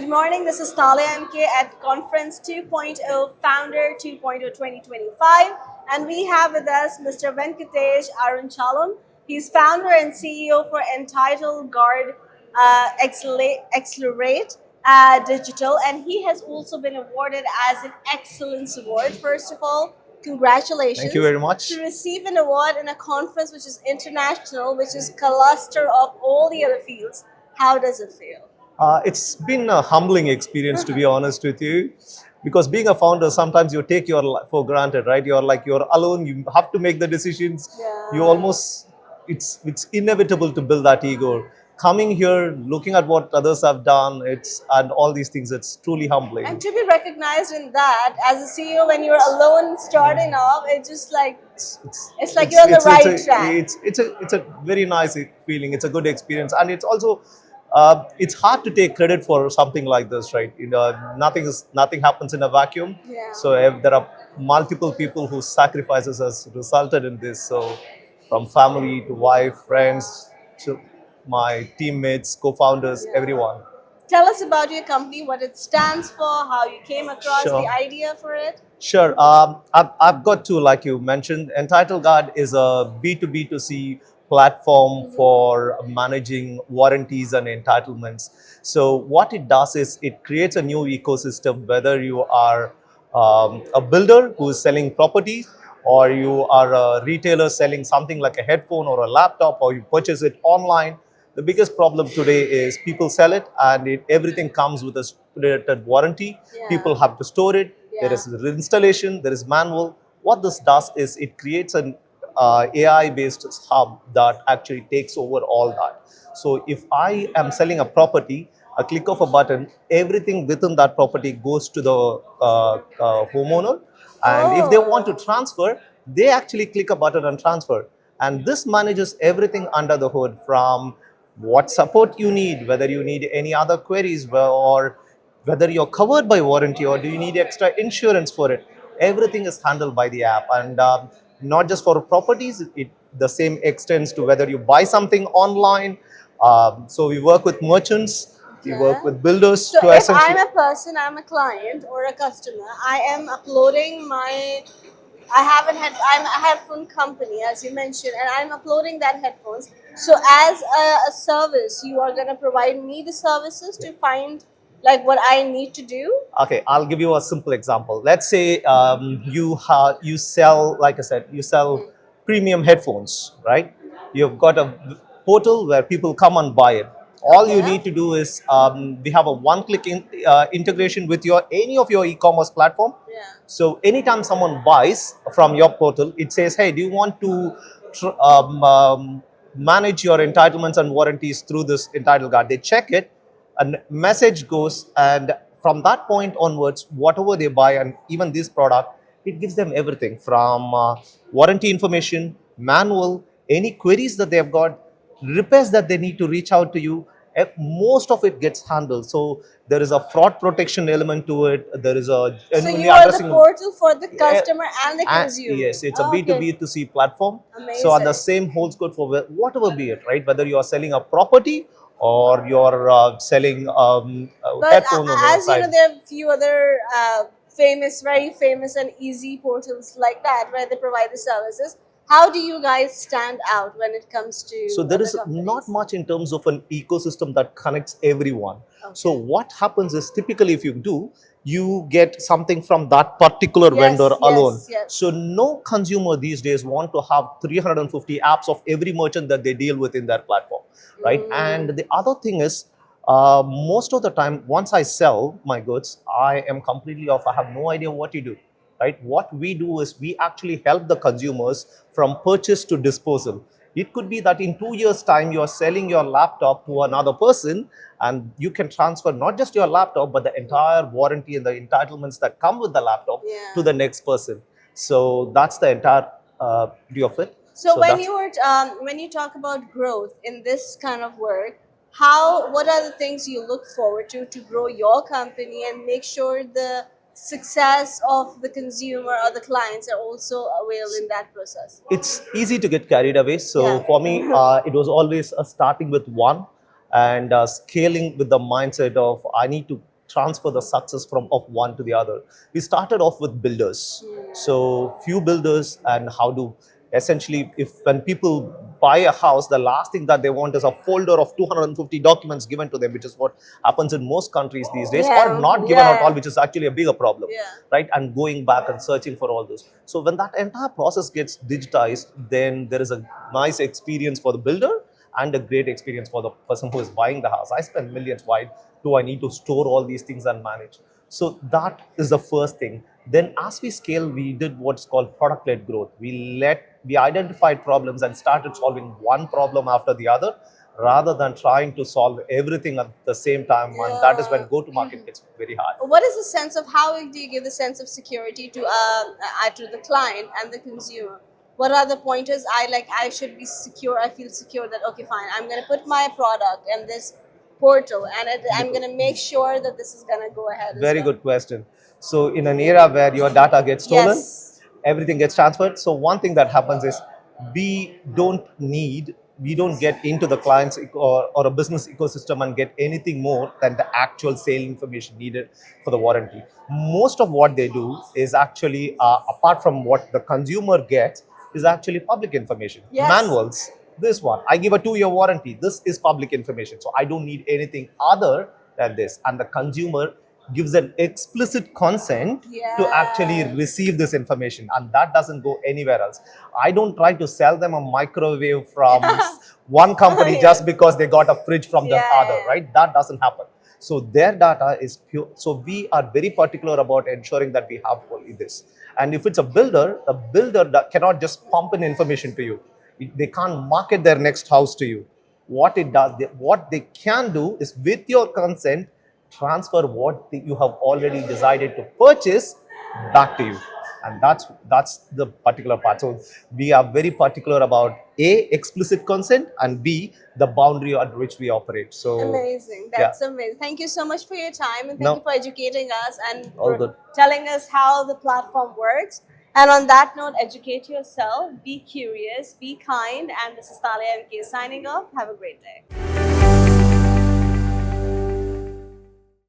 Good morning, this is Talia MK at Conference 2.0 Founder 2.0 2025, and we have with us Mr. Venkatesh Arunachalam. He's founder and CEO for Entitle Guard Xlerate Digital, and he has also been awarded as an Excellence Award. First of all, congratulations. Thank you very much. To receive an award in a conference which is international, which is cluster of all the other fields, how does it feel? It's been a humbling experience, to be honest with you, because being a founder, sometimes you take your life for granted, right? You're alone. You have to make the decisions. Yeah. You almost it's inevitable to build that ego. Coming here, looking at what others have done, and all these things, it's truly humbling. And to be recognized in that as a CEO when you're alone starting off, it's just like it's like you're on the right track. It's a very nice feeling. It's a good experience, and it's also it's hard to take credit for something like this, right? Nothing happens in a vacuum. Yeah. So if there are multiple people whose sacrifices has resulted in this. So from family to wife, friends, to my teammates, co-founders, Yeah. everyone. Tell us about your company, what it stands for, how you came across Sure. the idea for it. Sure. I've got to, like you mentioned, Entitle Guard is a B2B2C platform for managing warranties and entitlements. So what it does is it creates a new ecosystem, whether you are a builder who is selling property, or you are a retailer selling something like a headphone or a laptop, or you purchase it online. The biggest problem today is people sell it and everything comes with a stipulated warranty. Yeah. People have to store it. There is installation, there is manual. What this does is it creates an AI-based hub that actually takes over all that. So if I am selling a property, a click of a button, everything within that property goes to the homeowner. And if they want to transfer, they actually click a button and transfer. And this manages everything under the hood, from what support you need, whether you need any other queries, or whether you're covered by warranty, or do you need extra insurance for it. Everything is handled by the app. And not just for properties, the same extends to whether you buy something online. So we work with merchants, we work with builders. So to if essentially, I'm a person, I'm a client or a customer, I am uploading my, I'm a headphone company, as you mentioned, and I'm uploading that headphones. So as a service, you are going to provide me the services to find like what I need to do. Okay, I'll give you a simple example. Let's say you sell, like I said, you sell premium headphones, right? You've got a portal where people come and buy it. All you need to do is we have a one-click integration with any of your e-commerce platform. Yeah. So anytime someone buys from your portal, it says, "Hey, do you want to manage your entitlements and warranties through this Entitle Guard?" They check it, a message goes, and from that point onwards, whatever they buy, and even this product, it gives them everything from warranty information, manual, any queries that they've got, repairs that they need to reach out to you. Most of it gets handled. So there is a fraud protection element to it. There is a So genuinely you are the addressing portal for the customer and the consumer. Yes, it's a Okay. B2B2C platform. Amazing. So, and the same holds good for whatever be it, right? Whether you are selling a property or you're selling But headphone on the as you side. know, there are a few other very famous and easy portals like that where they provide the services. How do you guys stand out when it comes to? So there other is companies? not much in terms of an ecosystem that connects everyone. Okay. So what happens is, typically if you do, you get something from that particular vendor alone. Yes. So no consumer these days want to have 350 apps of every merchant that they deal with in their platform, right? And the other thing is, most of the time, once I sell my goods, I am completely off. I have no idea what you do. Right? What we do is we actually help the consumers from purchase to disposal. It could be that in 2 years' time, you're selling your laptop to another person, and you can transfer not just your laptop, but the entire warranty and the entitlements that come with the laptop to the next person. So that's the entire view of it. So when you talk about growth in this kind of work, what are the things you look forward to grow your company and make sure the success of the consumer or the clients are also availed in that process? It's easy to get carried away. So Yeah. for me, it was always starting with one and scaling with the mindset of I need to transfer the success from of one to the other. We started off with builders. So few builders, and how do essentially, if when people buy a house, the last thing that they want is a folder of 250 documents given to them, which is what happens in most countries these days, or not given at all, which is actually a bigger problem, right? And going back and searching for all those. So when that entire process gets digitized, then there is a nice experience for the builder and a great experience for the person who is buying the house. I spend millions. Why do I need to store all these things and manage? So that is the first thing. Then as we scale, we did what's called product-led growth. We identified problems and started solving one problem after the other, rather than trying to solve everything at the same time. And that is when go-to-market gets very hard. What is the sense of, how do you give the sense of security to the client and the consumer? What are the pointers I should be secure? I feel secure that, okay, fine, I'm going to put my product in this portal, and I'm going to make sure that this is going to go ahead. Very good question. So in an era where your data gets stolen, everything gets transferred. So one thing that happens is we don't get into the client's or a business ecosystem and get anything more than the actual sale information needed for the warranty. Most of what they do is actually, apart from what the consumer gets, is actually public information. Manuals. This one, I give a 2-year warranty. This is public information. So I don't need anything other than this. And the consumer gives an explicit consent to actually receive this information. And that doesn't go anywhere else. I don't try to sell them a microwave from one company just because they got a fridge from the other, right? That doesn't happen. So their data is pure. So we are very particular about ensuring that we have only this. And if it's a builder, the builder cannot just pump in information to you. They can't market their next house to you. What they can do is, with your consent, transfer what you have already decided to purchase back to you. And that's the particular part. So we are very particular about A, explicit consent, and B, the boundary at which we operate. So amazing. That's amazing. Thank you so much for your time, and thank you for educating us and for telling us how the platform works. And on that note, educate yourself, be curious, be kind. And this is Talia MK signing off. Have a great day.